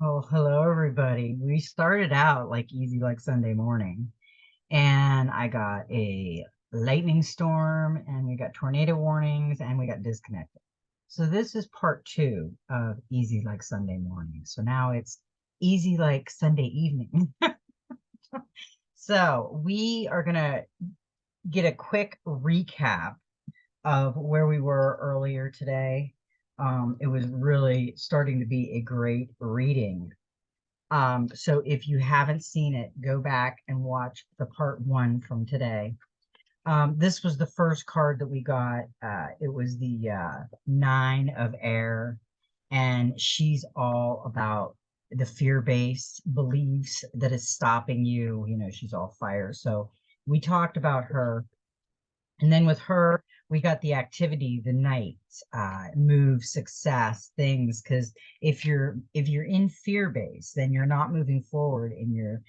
Oh, hello everybody. We started out like easy like Sunday morning, and I got a lightning storm, and we got tornado warnings, and we got disconnected. So this is part two of easy like Sunday morning. So now it's easy like Sunday evening. So we are gonna get a quick recap of where we were earlier today. It was really starting to be a great reading. So if you haven't seen it, go back and watch the part one from today. This was the first card that we got. It was the Nine of Air, and she's all about the fear-based beliefs that is stopping you. You know, she's all fire. So we talked about her, and then with her, we got the activity, the night, move, success, things. Because if you're in fear base, then you're not moving forward in your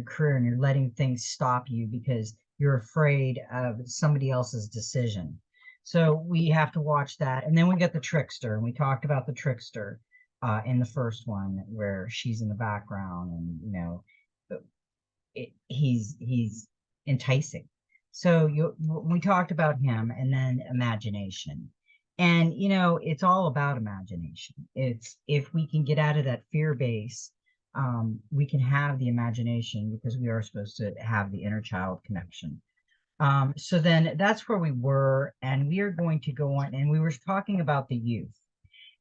career, and you're letting things stop you because you're afraid of somebody else's decision. So we have to watch that. And then we got the trickster, and we talked about the trickster in the first one where she's in the background, and he's enticing. So we talked about him, and then imagination. And it's all about imagination. It's if we can get out of that fear base, we can have the imagination because we are supposed to have the inner child connection. So then that's where we were, and we are going to go on, and we were talking about the youth.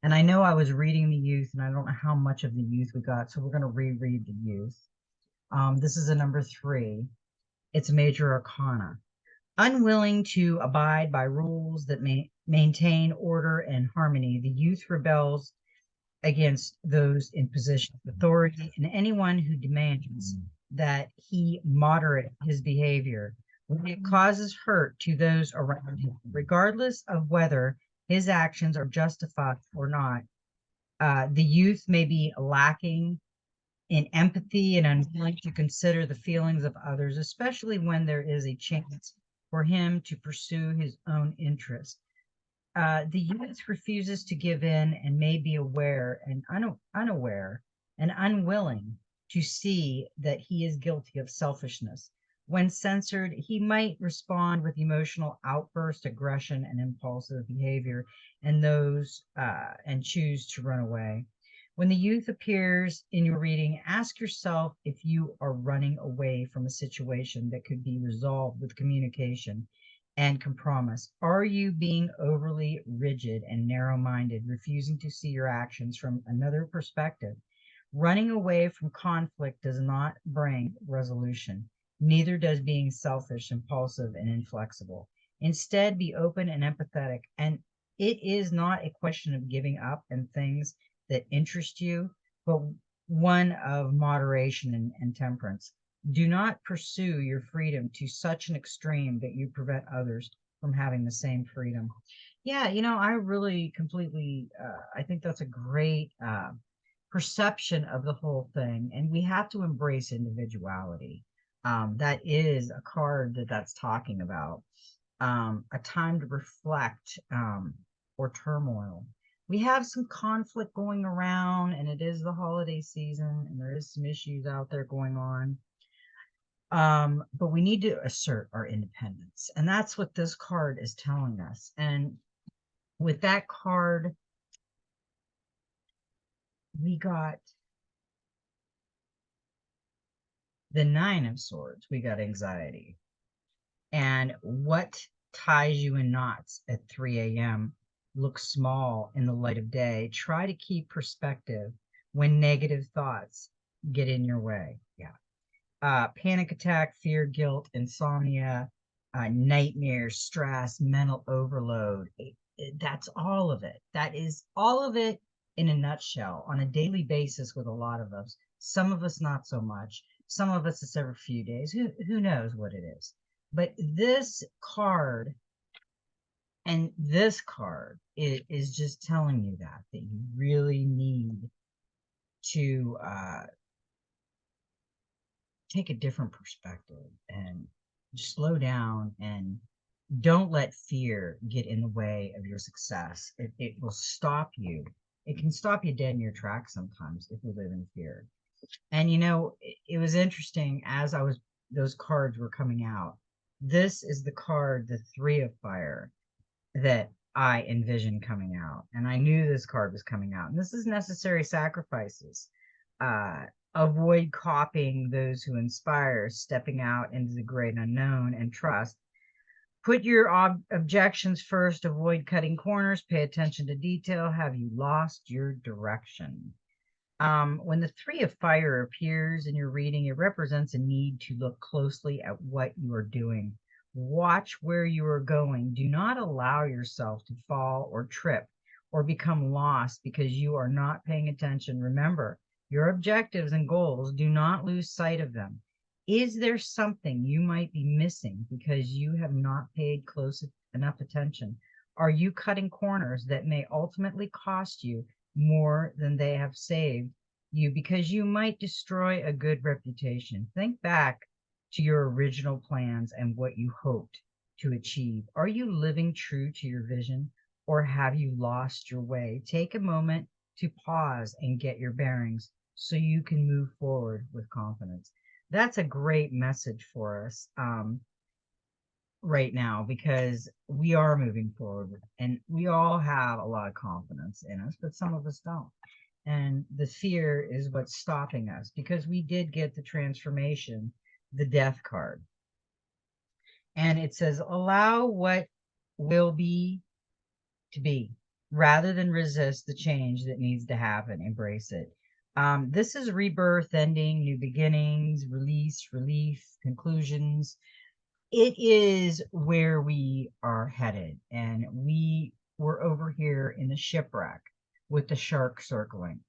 And I know I was reading the youth, and I don't know how much of the youth we got, so we're going to reread the youth. This is a number three. It's a major arcana. Unwilling to abide by rules that maintain order and harmony, the youth rebels against those in position of authority and anyone who demands that he moderate his behavior when it causes hurt to those around him, regardless of whether his actions are justified or not. The youth may be lacking in empathy and unwilling to consider the feelings of others, especially when there is a chance for him to pursue his own interest. The youth refuses to give in and may be aware and unaware and unwilling to see that he is guilty of selfishness. When censored, he might respond with emotional outburst, aggression, and impulsive behavior, and choose to run away. When the youth appears in your reading, ask yourself if you are running away from a situation that could be resolved with communication and compromise. Are you being overly rigid and narrow minded, refusing to see your actions from another perspective? Running away from conflict does not bring resolution. Neither does being selfish, impulsive, and inflexible. Instead, be open and empathetic. And it is not a question of giving up and things that interest you, but one of moderation and temperance. Do not pursue your freedom to such an extreme that you prevent others from having the same freedom. Yeah, I really completely, I think that's a great perception of the whole thing. And we have to embrace individuality. That is a card that's talking about a time to reflect or turmoil. We have some conflict going around, and it is the holiday season, and there is some issues out there going on. But we need to assert our independence, and that's what this card is telling us. And with that card, we got the Nine of Swords. We got anxiety, and what ties you in knots at 3 a.m. looks small in the light of day. Try to keep perspective when negative thoughts get in your way. Yeah. Panic attack, fear, guilt, insomnia, nightmares, stress, mental overload. That's all of it. That is all of it in a nutshell on a daily basis with a lot of us. Some of us not so much. Some of us it's every few days. Who knows what it is? But this card and this card is just telling you that you really need to take a different perspective and slow down and don't let fear get in the way of your success. It will stop you It can stop you dead in your tracks sometimes if we live in fear. And it was interesting as those cards were coming out. This is the card, the Three of Fire, that I envisioned coming out. And I knew this card was coming out. And this is necessary sacrifices. Uh, Avoid copying those who inspire, stepping out into the great unknown and trust. Put your objections first, avoid cutting corners, pay attention to detail. Have you lost your direction? When the Three of Fire appears in your reading, it represents a need to look closely at what you are doing. Watch where you are going. Do not allow yourself to fall or trip or become lost because you are not paying attention. Remember, your objectives and goals, do not lose sight of them. Is there something you might be missing because you have not paid close enough attention? Are you cutting corners that may ultimately cost you more than they have saved you because you might destroy a good reputation? Think back to your original plans and what you hoped to achieve. Are you living true to your vision, or have you lost your way? Take a moment to pause and get your bearings so you can move forward with confidence. That's a great message for us right now, because we are moving forward and we all have a lot of confidence in us, but some of us don't. And the fear is what's stopping us, because we did get the transformation, the Death card. And it says, allow what will be to be rather than resist the change that needs to happen. Embrace it. This is rebirth, ending, new beginnings, release, relief, conclusions. It is where we are headed. And we were over here in the shipwreck with the shark circling.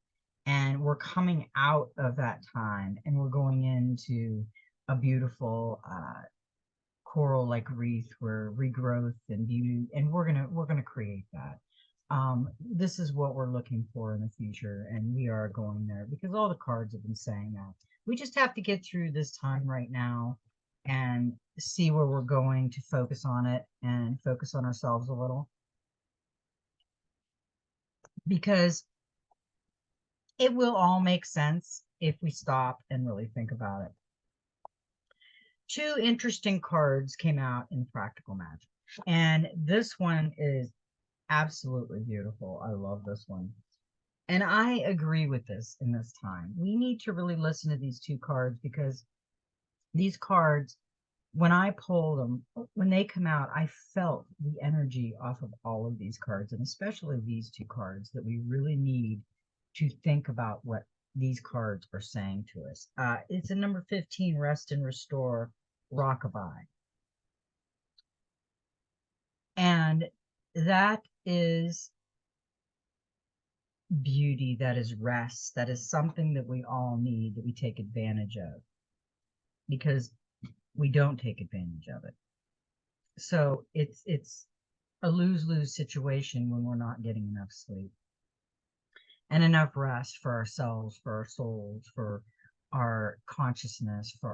And we're coming out of that time and we're going into a beautiful coral like wreath where regrowth and beauty, and we're gonna create that. This is what we're looking for in the future, and we are going there because all the cards have been saying that. We just have to get through this time right now and see where we're going, to focus on it and focus on ourselves a little, because it will all make sense if we stop and really think about it. Two interesting cards came out in Practical Magic, and this one is absolutely beautiful. I love this one. And I agree with this in this time. We need to really listen to these two cards, because these cards, when I pull them, when they come out, I felt the energy off of all of these cards, and especially these two cards, that we really need to think about what these cards are saying to us. It's a number 15, Rest and Restore, Rockabye. And that is beauty, that is rest, that is something that we all need, that we take advantage of, because we don't take advantage of it. So it's a lose-lose situation when we're not getting enough sleep and enough rest for ourselves, for our souls, for our consciousness, for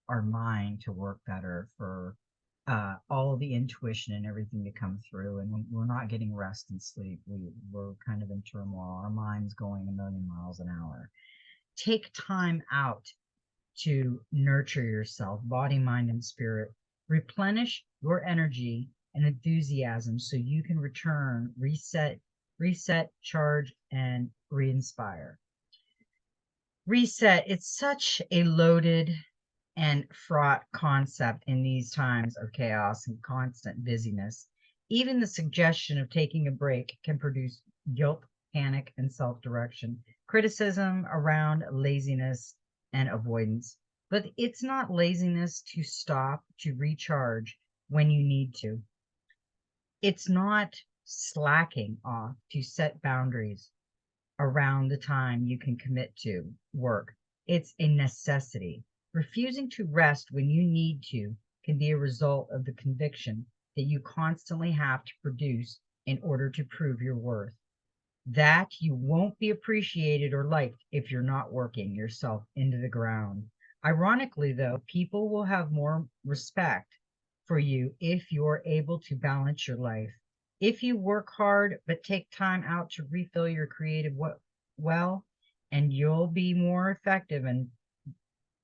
our mind to work better, for all the intuition and everything to come through. And when we're not getting rest and sleep, we're kind of in turmoil. Our mind's going a million miles an hour. Take time out to nurture yourself, body, mind, and spirit. Replenish your energy and enthusiasm so you can return, reset, charge, and re-inspire. Reset, it's such a loaded and fraught concept in these times of chaos and constant busyness. Even the suggestion of taking a break can produce guilt, panic, and self-direction, criticism around laziness and avoidance. But it's not laziness to stop, to recharge when you need to. It's not slacking off to set boundaries around the time you can commit to work. It's a necessity. Refusing to rest when you need to can be a result of the conviction that you constantly have to produce in order to prove your worth, that you won't be appreciated or liked if you're not working yourself into the ground. Ironically, though, people will have more respect for you if you're able to balance your life, If you work hard but take time out to refill your creative well, and you'll be more effective and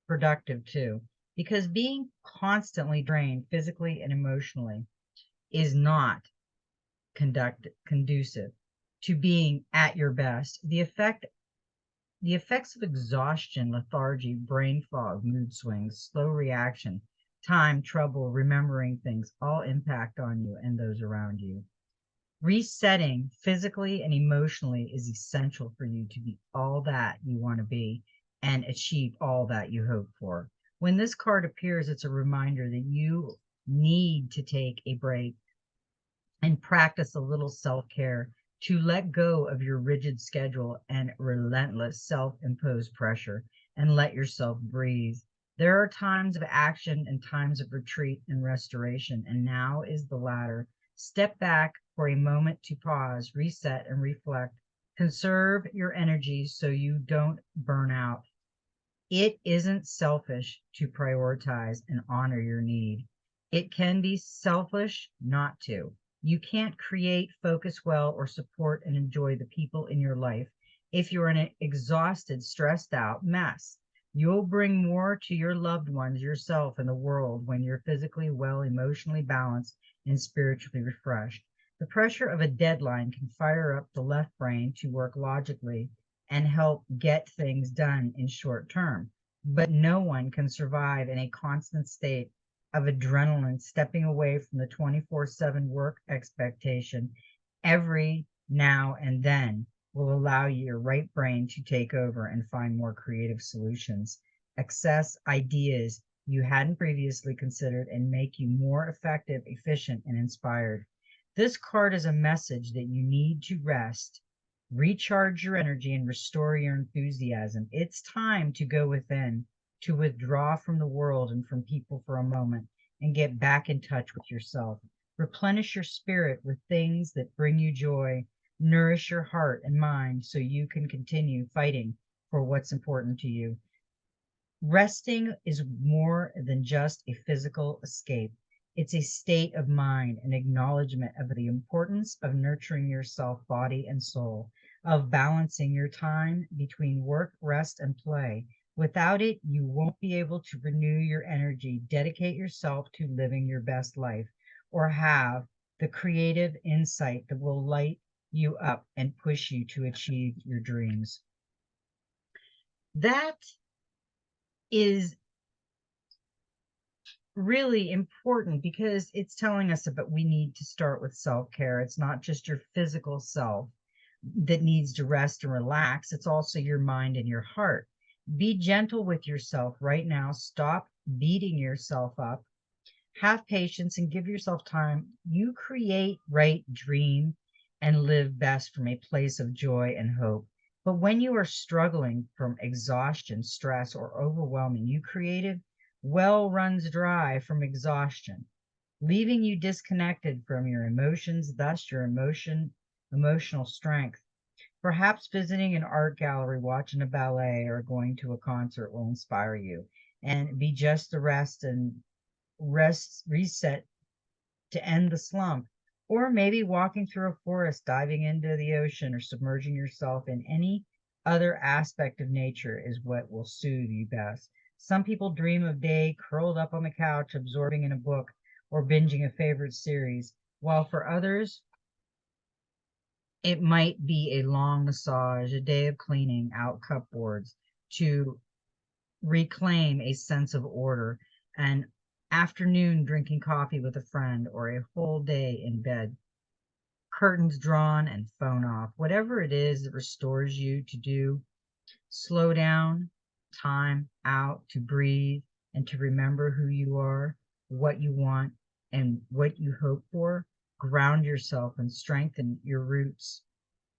productive too. Because being constantly drained physically and emotionally is not conducive to being at your best. The effects of exhaustion, lethargy, brain fog, mood swings, slow reaction, time, trouble, remembering things all impact on you and those around you. Resetting physically and emotionally is essential for you to be all that you want to be and achieve all that you hope for. When this card appears, it's a reminder that you need to take a break and practice a little self care to let go of your rigid schedule and relentless self imposed pressure and let yourself breathe. There are times of action and times of retreat and restoration, and now is the latter. Step back for a moment to pause, reset, and reflect. Conserve your energy so you don't burn out. It isn't selfish to prioritize and honor your need. It can be selfish not to. You can't create, focus well, or support and enjoy the people in your life if you're an exhausted, stressed out mess. You'll bring more to your loved ones, yourself, and the world when you're physically well, emotionally balanced, and spiritually refreshed. The pressure of a deadline can fire up the left brain to work logically and help get things done in short term. But no one can survive in a constant state of adrenaline, stepping away from the 24/7 work expectation every now and then will allow your right brain to take over and find more creative solutions, access ideas you hadn't previously considered, and make you more effective, efficient, and inspired. This card is a message that you need to rest, recharge your energy, and restore your enthusiasm. It's time to go within, to withdraw from the world and from people for a moment and get back in touch with yourself. Replenish your spirit with things that bring you joy. Nourish your heart and mind so you can continue fighting for what's important to you. Resting is more than just a physical escape. It's a state of mind, an acknowledgement of the importance of nurturing yourself, body and soul, of balancing your time between work, rest, and play. Without it, you won't be able to renew your energy, dedicate yourself to living your best life, or have the creative insight that will light you up and push you to achieve your dreams. That is really important because it's telling us about we need to start with self-care. It's not just your physical self that needs to rest and relax, it's also your mind and your heart. Be gentle with yourself right now. Stop beating yourself up. Have patience and give yourself time. You create, write, dream, and live best from a place of joy and hope. But when you are struggling from exhaustion, stress, or overwhelming, you creative well runs dry from exhaustion, leaving you disconnected from your emotions, thus your emotional strength. Perhaps visiting an art gallery, watching a ballet, or going to a concert will inspire you and be just the reset to end the slump. Or maybe walking through a forest, diving into the ocean, or submerging yourself in any other aspect of nature is what will soothe you best. Some people dream of day curled up on the couch, absorbing in a book or binging a favorite series, while for others, it might be a long massage, a day of cleaning out cupboards to reclaim a sense of order, an afternoon drinking coffee with a friend, or a whole day in bed, curtains drawn and phone off. Whatever it is that restores you to do, slow down, time out to breathe and to remember who you are, what you want, and what you hope for. Ground yourself and strengthen your roots.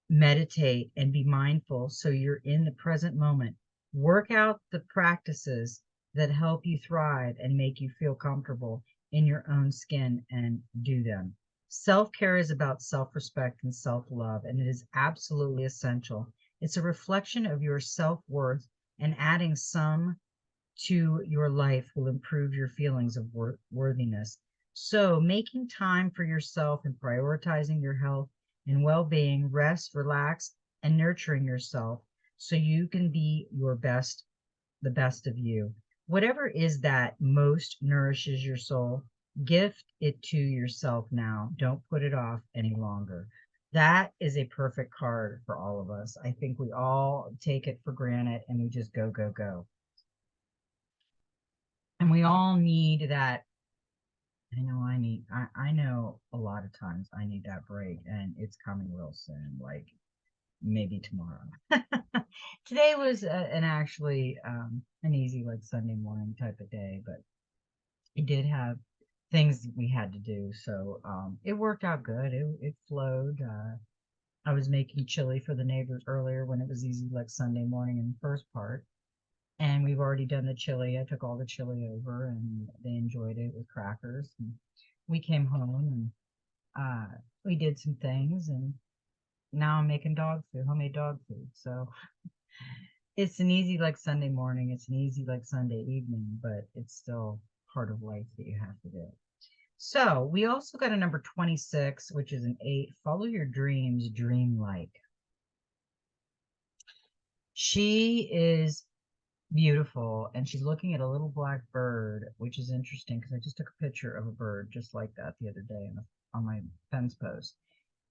Meditate and be mindful so you're in the present moment. Work out the practices that help you thrive and make you feel comfortable in your own skin and do them. Self-care is about self-respect and self-love, and it is absolutely essential. It's a reflection of your self-worth, and adding some to your life will improve your feelings of worthiness. So making time for yourself and prioritizing your health and well-being, rest, relax, and nurturing yourself so you can be your best, the best of you. Whatever is that most nourishes your soul, gift it to yourself now. Don't put it off any longer. That is a perfect card for all of us. I think we all take it for granted and we just go, go, go. And we all need that. I know a lot of times I need that break and it's coming real soon, like maybe tomorrow. Today was an actually an easy like Sunday morning type of day, but it did have things we had to do. So it worked out good. It flowed. I was making chili for the neighbors earlier when it was easy like Sunday morning in the first part. And we've already done the chili. I took all the chili over and they enjoyed it with crackers. And we came home and we did some things and now I'm making dog food, homemade dog food. So it's an easy like Sunday morning, it's an easy like Sunday evening, but it's still part of life that you have to do. So we also got a number 26, which is an 8. Follow your dreams, dream like. She is beautiful and she's looking at a little black bird, which is interesting because I just took a picture of a bird just like that the other day on my fence post.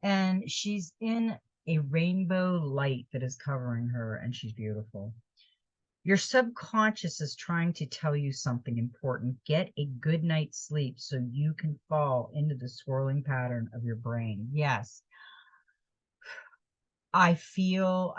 And she's in a rainbow light that is covering her, and she's beautiful. Your subconscious is trying to tell you something important. Get a good night's sleep so you can fall into the swirling pattern of your brain. Yes, I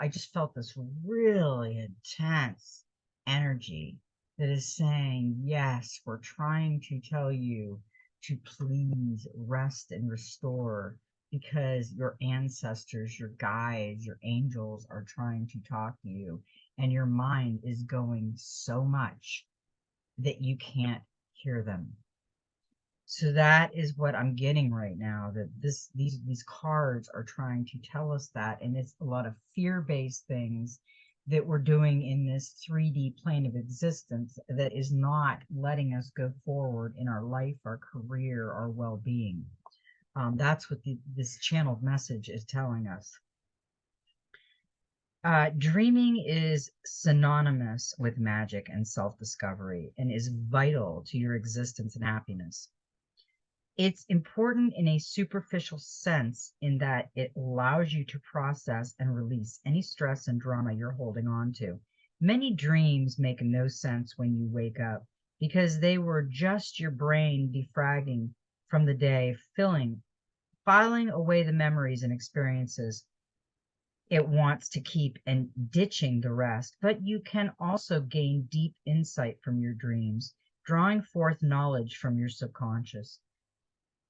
just felt this really intense energy that is saying, yes, we're trying to tell you to please rest and restore because your ancestors, your guides, your angels are trying to talk to you, and your mind is going so much that you can't hear them. So that is what I'm getting right now, that these cards are trying to tell us that, and it's a lot of fear-based things that we're doing in this 3D plane of existence that is not letting us go forward in our life, our career, our well-being. That's what this channeled message is telling us. Dreaming is synonymous with magic and self-discovery and is vital to your existence and happiness. It's important in a superficial sense in that it allows you to process and release any stress and drama you're holding on to. Many dreams make no sense when you wake up because they were just your brain defragging from the day, filing away the memories and experiences it wants to keep and ditching the rest. But you can also gain deep insight from your dreams, drawing forth knowledge from your subconscious.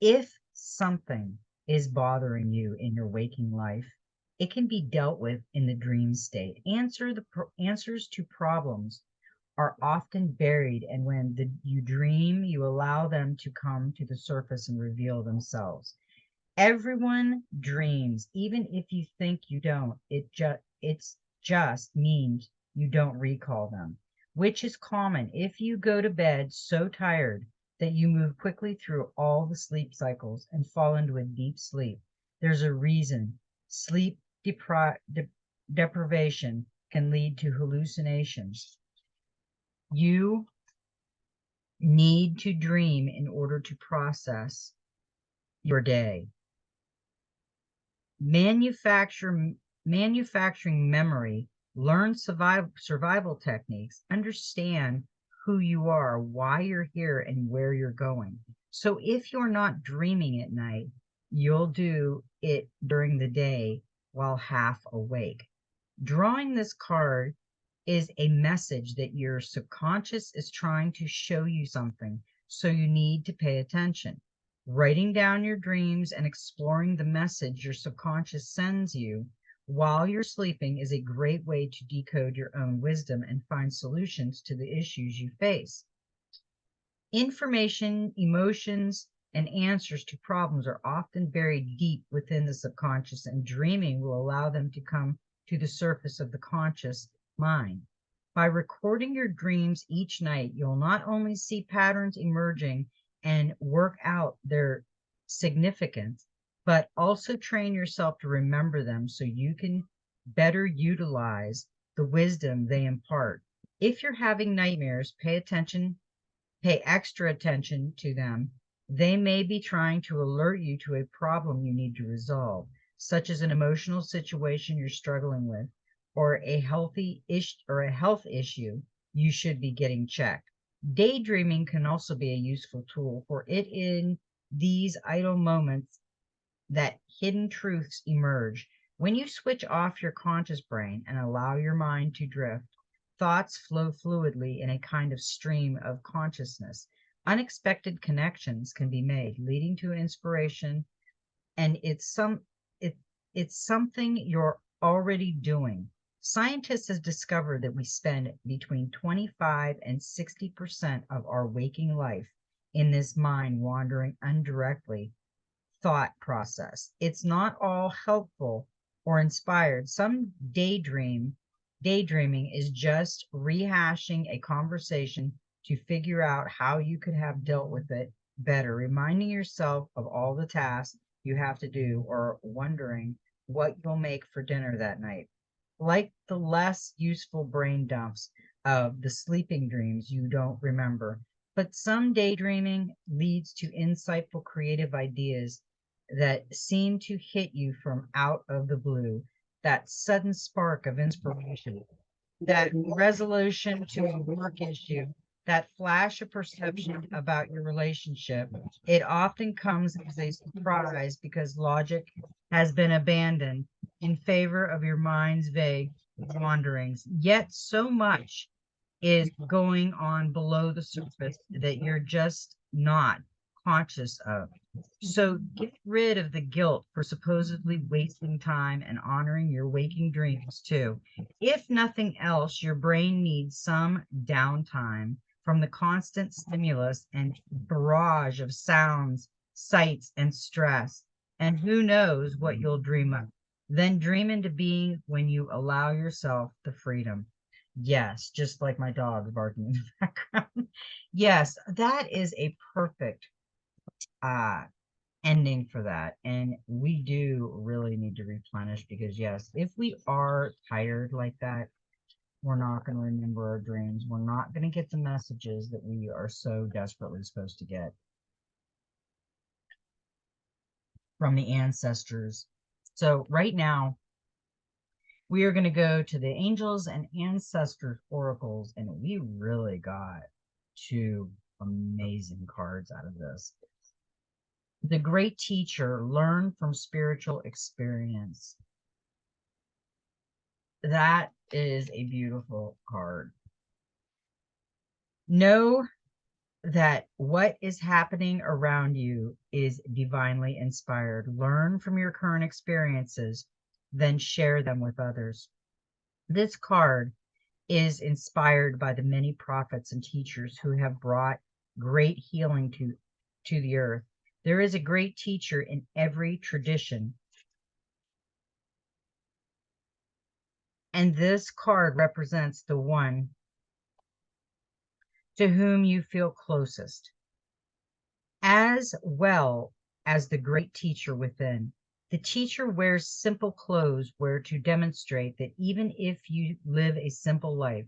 If something is bothering you in your waking life, it can be dealt with in the dream state. Answers to problems are often buried, and when you dream, you allow them to come to the surface and reveal themselves. Everyone dreams, even if you think you don't. It's just means you don't recall them, which is common if you go to bed so tired that you move quickly through all the sleep cycles and fall into a deep sleep. There's a reason. Sleep deprivation can lead to hallucinations. You need to dream in order to process your day. Manufacturing memory, learn survival techniques, understand who you are, why you're here, and where you're going. So if you're not dreaming at night, you'll do it during the day while half awake. Drawing this card is a message that your subconscious is trying to show you something, so you need to pay attention. Writing down your dreams and exploring the message your subconscious sends you while you're sleeping is a great way to decode your own wisdom and find solutions to the issues you face. Information, emotions, and answers to problems are often buried deep within the subconscious, and dreaming will allow them to come to the surface of the conscious mind. By recording your dreams each night, you'll not only see patterns emerging and work out their significance, but also train yourself to remember them so you can better utilize the wisdom they impart. If you're having nightmares, pay extra attention to them. They may be trying to alert you to a problem you need to resolve, such as an emotional situation you're struggling with, or a health issue you should be getting checked. Daydreaming can also be a useful tool, for it in these idle moments that hidden truths emerge. When you switch off your conscious brain and allow your mind to drift, thoughts flow fluidly in a kind of stream of consciousness. Unexpected connections can be made, leading to inspiration, and it, it's something you're already doing. Scientists have discovered that we spend between 25 and 60% of our waking life in this mind wandering indirectly thought process. It's not all helpful or inspired. Daydreaming is just rehashing a conversation to figure out how you could have dealt with it better, reminding yourself of all the tasks you have to do or wondering what you'll make for dinner that night. Like the less useful brain dumps of the sleeping dreams you don't remember. But some daydreaming leads to insightful creative ideas that seem to hit you from out of the blue, that sudden spark of inspiration, that resolution to a work issue, that flash of perception about your relationship. It often comes as a surprise because logic has been abandoned in favor of your mind's vague wanderings. Yet so much is going on below the surface that you're just not conscious of. So get rid of the guilt for supposedly wasting time and honoring your waking dreams too. If nothing else, your brain needs some downtime from the constant stimulus and barrage of sounds, sights, and stress. And who knows what you'll dream of. Then dream into being when you allow yourself the freedom. Yes, just like my dog barking in the background. Yes, that is a perfect uh ending for that. And we do really need to replenish because yes, if we are tired like that, we're not going to remember our dreams. We're not going to get the messages that we are so desperately supposed to get from the ancestors. So right now, we are going to go to the angels and ancestors oracles, and we really got two amazing cards out of this. The great teacher learned from spiritual experience. That is a beautiful card. Know that what is happening around you is divinely inspired. Learn from your current experiences, then share them with others. This card is inspired by the many prophets and teachers who have brought great healing to the earth. There is a great teacher in every tradition. And this card represents the one to whom you feel closest, as well as the great teacher within. The teacher wears simple clothes where to demonstrate that even if you live a simple life,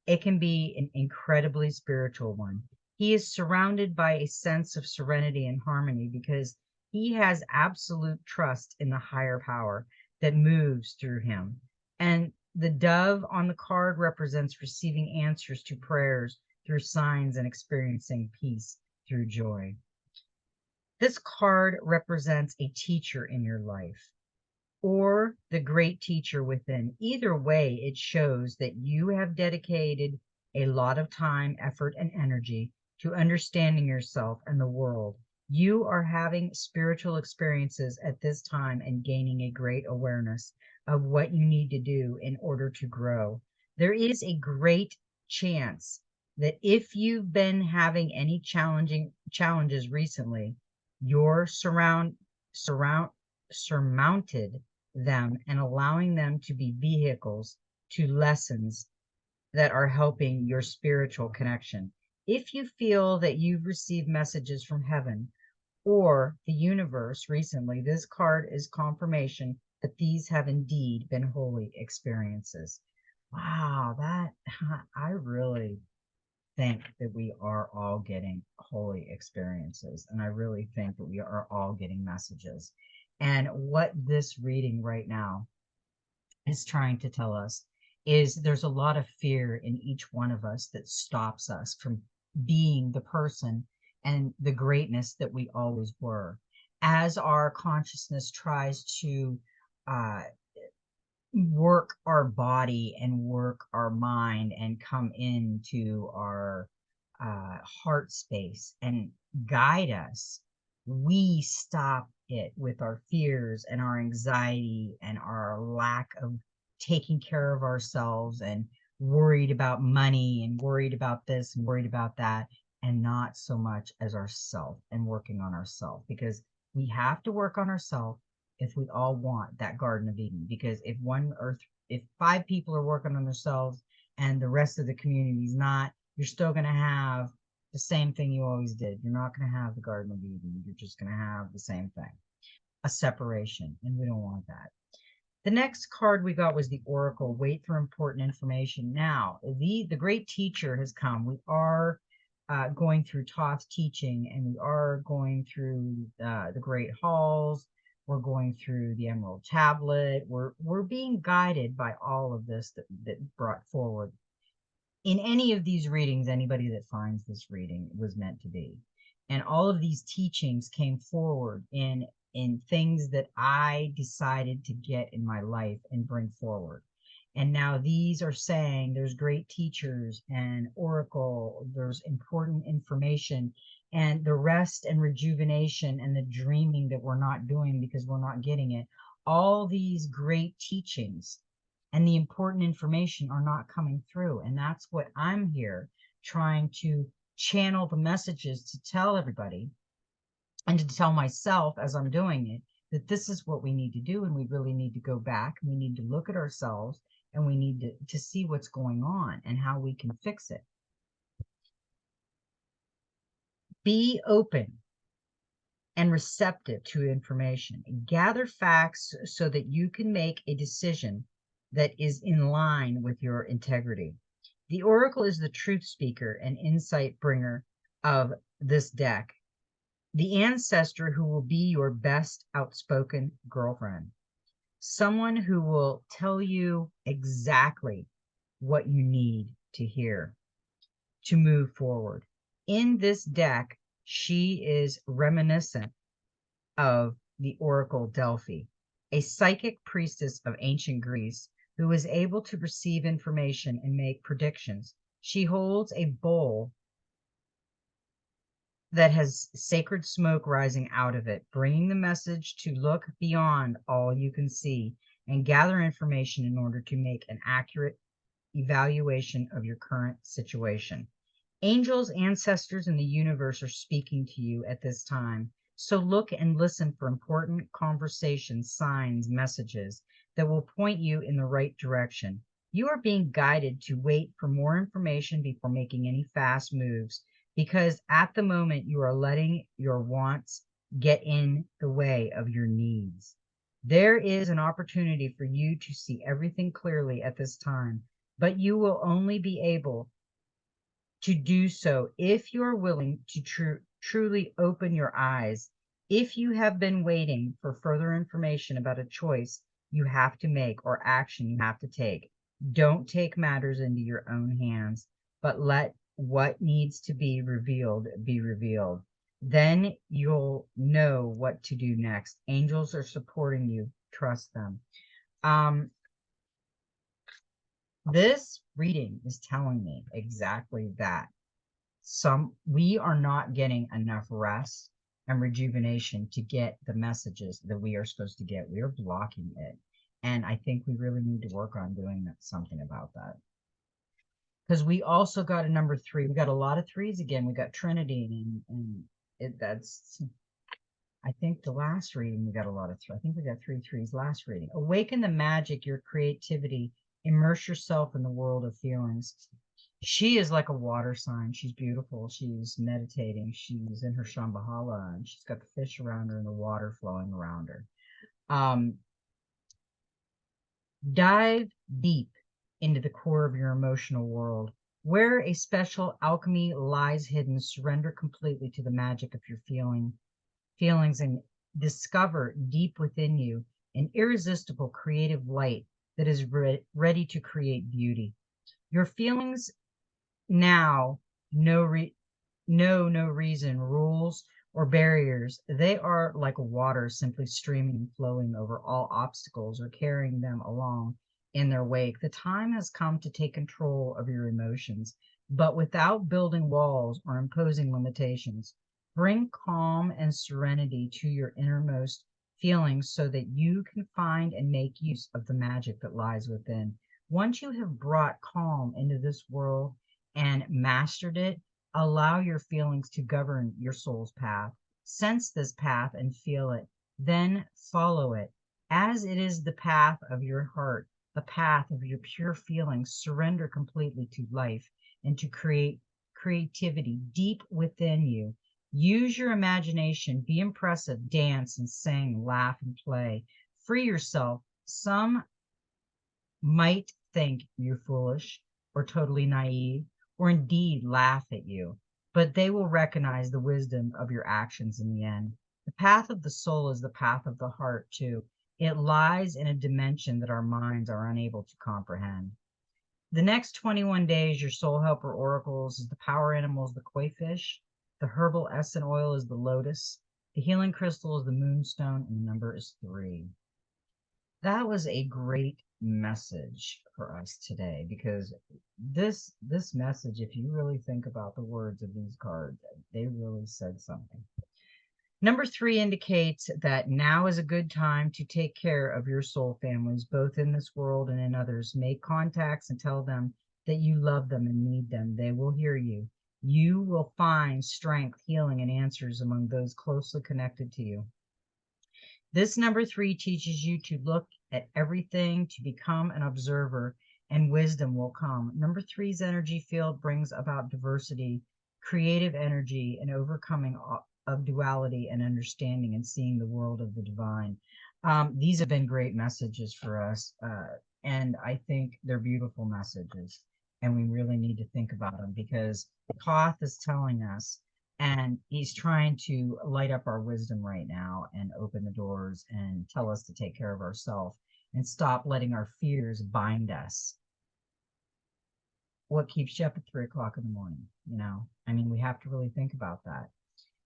it can be an incredibly spiritual one. He is surrounded by a sense of serenity and harmony because he has absolute trust in the higher power that moves through him. And the dove on the card represents receiving answers to prayers through signs and experiencing peace through joy. This card represents a teacher in your life or the great teacher within. Either way, it shows that you have dedicated a lot of time, effort, and energy to understanding yourself and the world. You are having spiritual experiences at this time and gaining a great awareness of what you need to do in order to grow. There is a great chance that if you've been having any challenges recently, you're surmounted them and allowing them to be vehicles to lessons that are helping your spiritual connection. If you feel that you've received messages from heaven or the universe recently, this card is confirmation that these have indeed been holy experiences. Wow, that I really think that we are all getting holy experiences, and I really think that we are all getting messages. And what this reading right now is trying to tell us is there's a lot of fear in each one of us that stops us from being the person and the greatness that we always were. As our consciousness tries to uh, work our body and work our mind and come into our heart space and guide us, we stop it with our fears and our anxiety and our lack of taking care of ourselves and worried about money and worried about this and worried about that, and not so much as ourself and working on ourself, because we have to work on ourselves if we all want that Garden of Eden. Because if 5 people are working on themselves and the rest of the community is not, you're still going to have the same thing you always did. You're not going to have the Garden of Eden. You're just going to have the same thing, a separation, and we don't want that. The next card we got was the Oracle. Wait for important information. Now, the great teacher has come. We are going through Thoth's teaching, and we are going through the Great Halls. We're going through the Emerald Tablet. We're being guided by all of this that brought forward. In any of these readings, anybody that finds this reading was meant to be. And all of these teachings came forward in things that I decided to get in my life and bring forward. And now these are saying there's great teachers and oracle, there's important information, and the rest and rejuvenation and the dreaming that we're not doing because we're not getting it. All these great teachings and the important information are not coming through. And that's what I'm here trying to channel the messages to tell everybody and to tell myself as I'm doing it, that this is what we need to do. And we really need to go back and we need to look at ourselves and we need to see what's going on and how we can fix it. Be open and receptive to information. Gather facts so that you can make a decision that is in line with your integrity. The oracle is the truth speaker and insight bringer of this deck, the ancestor who will be your best outspoken girlfriend, someone who will tell you exactly what you need to hear to move forward. In this deck, she is reminiscent of the Oracle Delphi, a psychic priestess of ancient Greece who was able to receive information and make predictions. She holds a bowl that has sacred smoke rising out of it, bringing the message to look beyond all you can see and gather information in order to make an accurate evaluation of your current situation. Angels, ancestors, and the universe are speaking to you at this time. So look and listen for important conversations, signs, messages that will point you in the right direction. You are being guided to wait for more information before making any fast moves, because at the moment you are letting your wants get in the way of your needs. There is an opportunity for you to see everything clearly at this time, but you will only be able to do so if you are willing to truly open your eyes. If you have been waiting for further information about a choice you have to make or action you have to take, don't take matters into your own hands, but let what needs to be revealed be revealed. Then you'll know what to do next. Angels are supporting you. Trust them. Um, this reading is telling me exactly that. We are not getting enough rest and rejuvenation to get the messages that we are supposed to get. We are blocking it. And I think we really need to work on doing something about that. Because we also got a number 3. We got a lot of 3s again. We got Trinity, and that's, I think the last reading we got a lot of 3. I think we got 3 threes last reading. Awaken the magic, your creativity. Immerse yourself in the world of feelings. She is like a water sign. She's beautiful. She's meditating. She's in her Shambhala, and she's got the fish around her and the water flowing around her. Um, Dive deep into the core of your emotional world. Where a special alchemy lies hidden, surrender completely to the magic of your feelings and discover deep within you an irresistible creative light that is ready to create beauty. Your feelings now no re- know no reason, rules, or barriers. They are like water simply streaming and flowing over all obstacles or carrying them along in their wake. The time has come to take control of your emotions, but without building walls or imposing limitations. Bring calm and serenity to your innermost feelings so that you can find and make use of the magic that lies within. Once you have brought calm into this world and mastered it, allow your feelings to govern your soul's path. Sense this path and feel it, then follow it. As it is the path of your heart, the path of your pure feelings, surrender completely to life and to creativity deep within you. Use your imagination, be impressive, dance and sing, laugh and play. Free yourself. Some might think you're foolish or totally naive, or indeed laugh at you, but they will recognize the wisdom of your actions in the end. The path of the soul is the path of the heart, too. It lies in a dimension that our minds are unable to comprehend. The next 21 days, your soul helper oracles is the power animal is the koi fish, the herbal essence oil is the lotus, the healing crystal is the moonstone, and the number is 3. That was a great message for us today because this message, if you really think about the words of these cards, they really said something. Number 3 indicates that now is a good time to take care of your soul families, both in this world and in others. Make contacts and tell them that you love them and need them. They will hear you. You will find strength, healing, and answers among those closely connected to you. This number 3 teaches you to look at everything, to become an observer, and wisdom will come. Number 3's energy field brings about diversity, creative energy, and overcoming of duality and understanding and seeing the world of the divine. These have been great messages for us, and I think they're beautiful messages, and we really need to think about them because Thoth is telling us and he's trying to light up our wisdom right now and open the doors and tell us to take care of ourselves and stop letting our fears bind us. What keeps you up at 3 o'clock in the morning? I mean, we have to really think about that.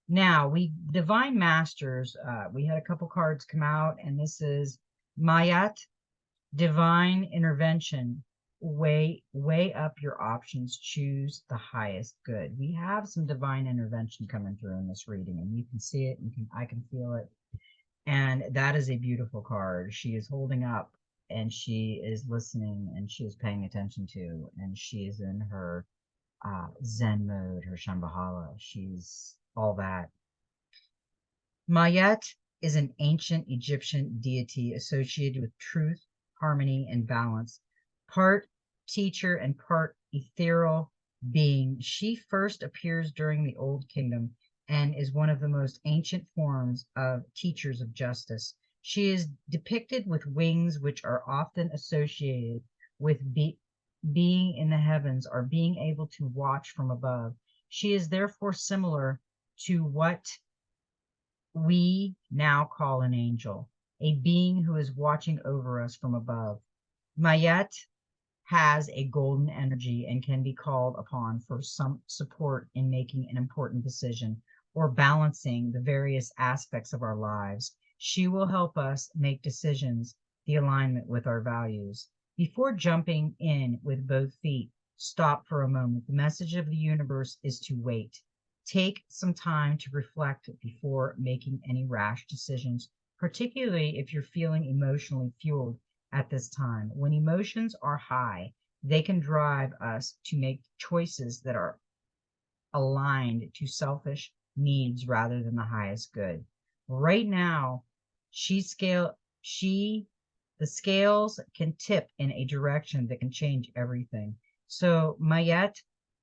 Now, we divine masters, we had a couple cards come out, and this is Mayat, divine intervention. Weigh up your options, choose the highest good. We have some divine intervention coming through in this reading, and you can see it, I can feel it. And that is a beautiful card. She is holding up and she is listening and she is paying attention to, and she is in her Zen mode, her Shambhala. She's all that. Mayat is an ancient Egyptian deity associated with truth, harmony, and balance. Part teacher and part ethereal being, she first appears during the Old Kingdom and is one of the most ancient forms of teachers of justice. She is depicted with wings, which are often associated with being in the heavens or being able to watch from above. She is therefore similar to what we now call an angel, a being who is watching over us from above. Mayat has a golden energy and can be called upon for some support in making an important decision or balancing the various aspects of our lives. She will help us make decisions, the alignment with our values. Before jumping in with both feet, stop for a moment. The message of the universe is to wait. Take some time to reflect before making any rash decisions, particularly if you're feeling emotionally fueled at this time. When emotions are high, they can drive us to make choices that are aligned to selfish needs rather than the highest good. Right now, the scales can tip in a direction that can change everything. So Mayet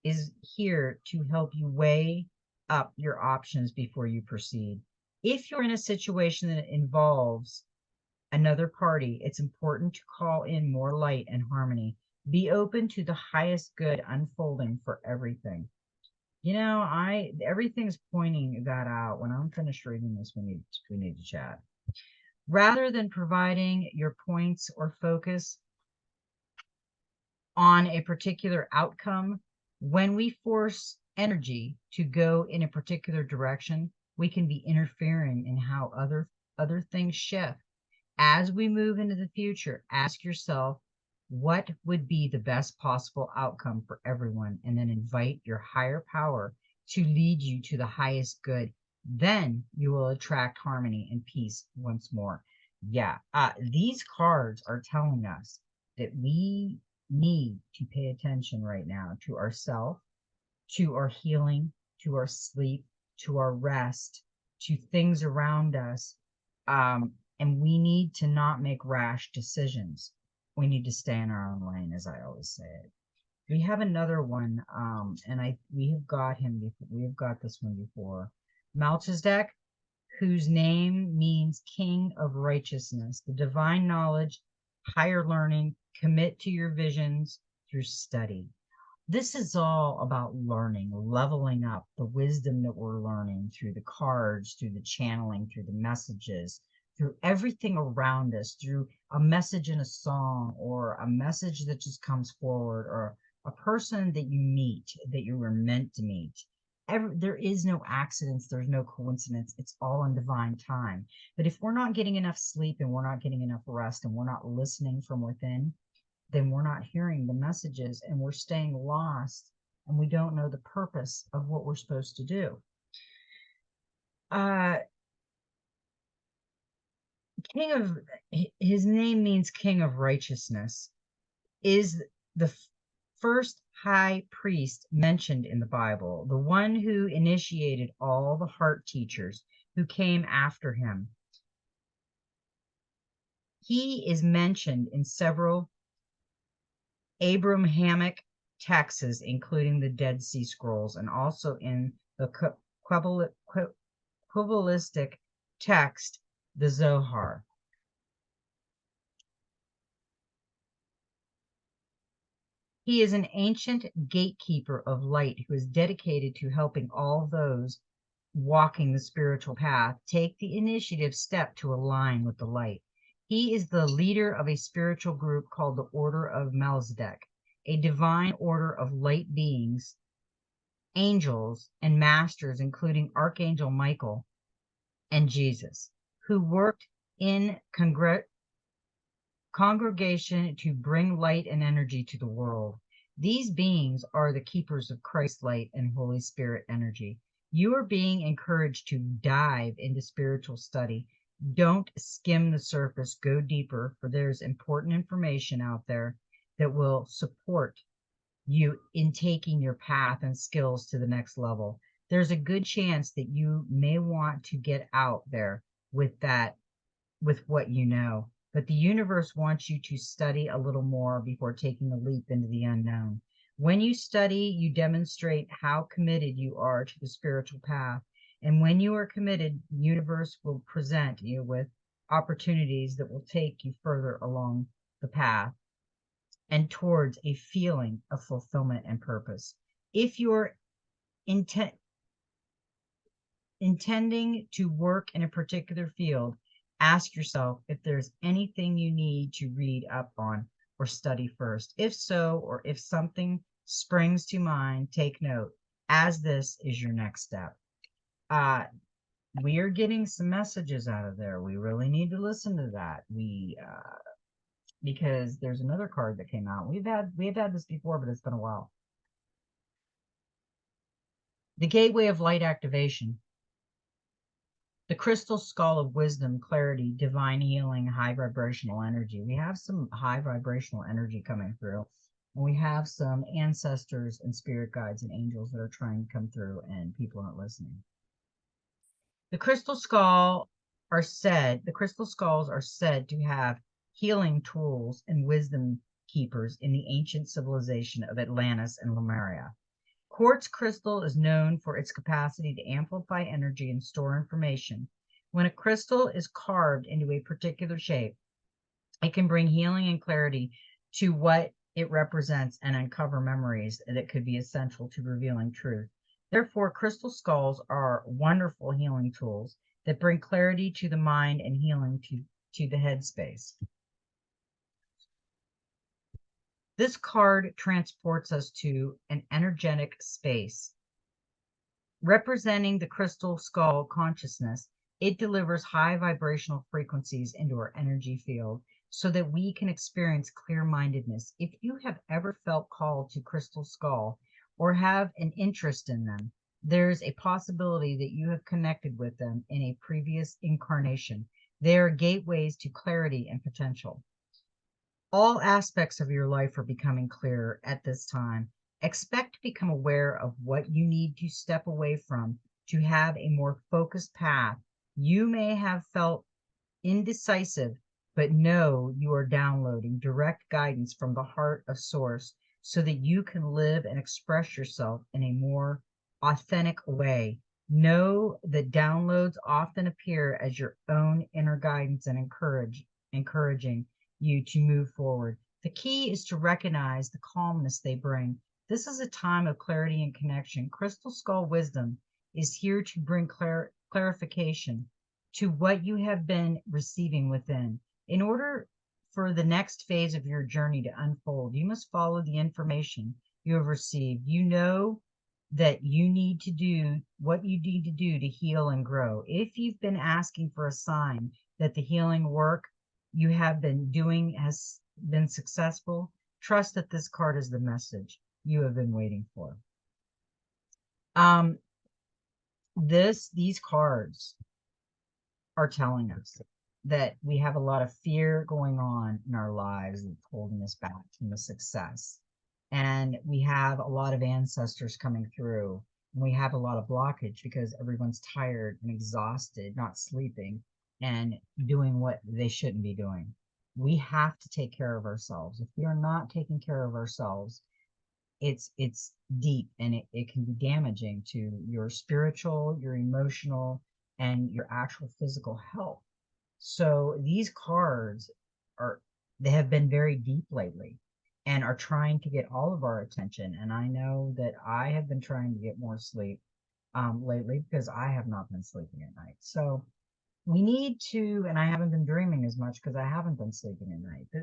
is here to help you weigh up your options before you proceed. If you're in a situation that involves another party, it's important to call in more light and harmony. Be open to the highest good unfolding for everything. You know, everything's pointing that out. When I'm finished reading this, we need to chat. Rather than providing your points or focus on a particular outcome, when we force energy to go in a particular direction, we can be interfering in how other things shift. As we move into the future, ask yourself what would be the best possible outcome for everyone, and then invite your higher power to lead you to the highest good. Then you will attract harmony and peace once more. Yeah, these cards are telling us that we need to pay attention right now to ourselves, to our healing, to our sleep, to our rest, to things around us. And we need to not make rash decisions. We need to stay in our own lane, as I always say it. We have another one, and we have got him before. We have got this one before. Melchizedek, whose name means King of Righteousness, the divine knowledge, higher learning, commit to your visions through study. This is all about learning, leveling up the wisdom that we're learning through the cards, through the channeling, through the messages, through everything around us, through a message in a song or a message that just comes forward, or a person that you meet that you were meant to meet. There is no accidents, there's no coincidence. It's all in divine time. But if we're not getting enough sleep and we're not getting enough rest and we're not listening from within, then we're not hearing the messages and we're staying lost and we don't know the purpose of what we're supposed to do. His name means King of Righteousness, is the first high priest mentioned in the Bible, the one who initiated all the heart teachers who came after him. He is mentioned in several Abrahamic texts, including the Dead Sea Scrolls, and also in the Kabbalistic text, the Zohar. He is an ancient gatekeeper of light who is dedicated to helping all those walking the spiritual path take the initiative step to align with the light. He is the leader of a spiritual group called the Order of Melchizedek, a divine order of light beings, angels, and masters, including Archangel Michael and Jesus, who worked in congregation to bring light and energy to the world. These beings are the keepers of Christ's light and Holy Spirit energy. You are being encouraged to dive into spiritual study. Don't skim the surface, go deeper, for there's important information out there that will support you in taking your path and skills to the next level. There's a good chance that you may want to get out there with what you know. But the universe wants you to study a little more before taking a leap into the unknown. When you study, you demonstrate how committed you are to the spiritual path. And when you are committed, the universe will present you with opportunities that will take you further along the path and towards a feeling of fulfillment and purpose. If you're intending to work in a particular field, ask yourself if there's anything you need to read up on or study first. If so, or if something springs to mind, take note, as this is your next step. We are getting some messages out of there. We really need to listen to that. Because there's another card that came out. We've had this before, but it's been a while. The Gateway of Light Activation. The crystal skull of wisdom, clarity, divine healing, high vibrational energy. We have some high vibrational energy coming through. And we have some ancestors and spirit guides and angels that are trying to come through, and people aren't listening. The crystal skulls are said to have healing tools and wisdom keepers in the ancient civilization of Atlantis and Lemuria. Quartz crystal is known for its capacity to amplify energy and store information. When a crystal is carved into a particular shape, it can bring healing and clarity to what it represents and uncover memories that could be essential to revealing truth. Therefore, crystal skulls are wonderful healing tools that bring clarity to the mind and healing to the headspace. This card transports us to an energetic space. Representing the crystal skull consciousness, it delivers high vibrational frequencies into our energy field so that we can experience clear-mindedness. If you have ever felt called to crystal skull or have an interest in them, there's a possibility that you have connected with them in a previous incarnation. They are gateways to clarity and potential. All aspects of your life are becoming clearer at this time. Expect to become aware of what you need to step away from to have a more focused path. You may have felt indecisive, but know you are downloading direct guidance from the heart of Source so that you can live and express yourself in a more authentic way. Know that downloads often appear as your own inner guidance and encouraging you to move forward. The key is to recognize the calmness they bring. This is a time of clarity and connection. Crystal Skull Wisdom is here to bring clarification to what you have been receiving within. In order for the next phase of your journey to unfold, you must follow the information you have received. You know that you need to do what you need to do to heal and grow. If you've been asking for a sign that the healing work you have been doing has been successful, trust that this card is the message you have been waiting for. These cards are telling us that we have a lot of fear going on in our lives that's holding us back from the success. And we have a lot of ancestors coming through. And we have a lot of blockage because everyone's tired and exhausted, not sleeping, and doing what they shouldn't be doing. We have to take care of ourselves. If we are not taking care of ourselves, it's deep, and it can be damaging to your spiritual, your emotional, and your actual physical health. So these cards they have been very deep lately and are trying to get all of our attention. And I know that I have been trying to get more sleep lately because I have not been sleeping at night. So we need to, and I haven't been dreaming as much because I haven't been sleeping at night. But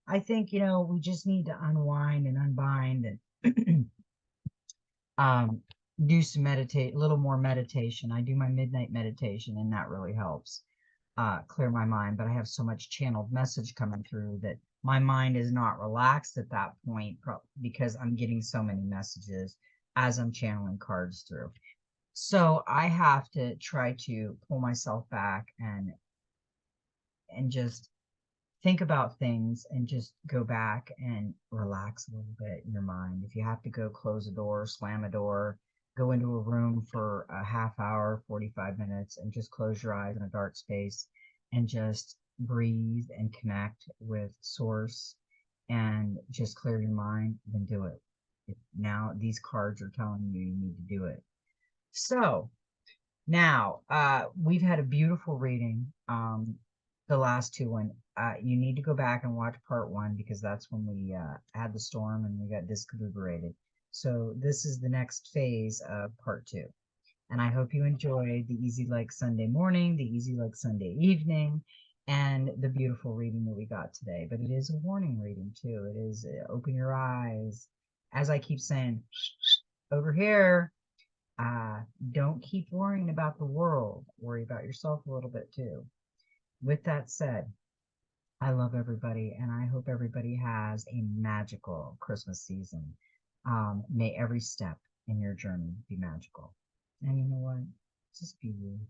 I think, we just need to unwind and unbind and do some a little more meditation. I do my midnight meditation, and that really helps clear my mind. But I have so much channeled message coming through that my mind is not relaxed at that point because I'm getting so many messages as I'm channeling cards through. So I have to try to pull myself back and just think about things and just go back and relax a little bit in your mind. If you have to go close a door, slam a door, go into a room for a half hour, 45 minutes, and just close your eyes in a dark space and just breathe and connect with Source and just clear your mind, then do it. Now these cards are telling you need to do it. So now we've had a beautiful reading. The last two you need to go back and watch part one because that's when we had the storm and we got discombobulated. So this is the next phase of part two. And I hope you enjoyed the Easy Like Sunday morning, the Easy Like Sunday evening, and the beautiful reading that we got today. But it is a warning reading too. It is open your eyes. As I keep saying, over here, don't keep worrying about the world. Worry about yourself a little bit too. With that said, I love everybody, and I hope everybody has a magical Christmas season. May every step in your journey be magical. And you know what? Just be you.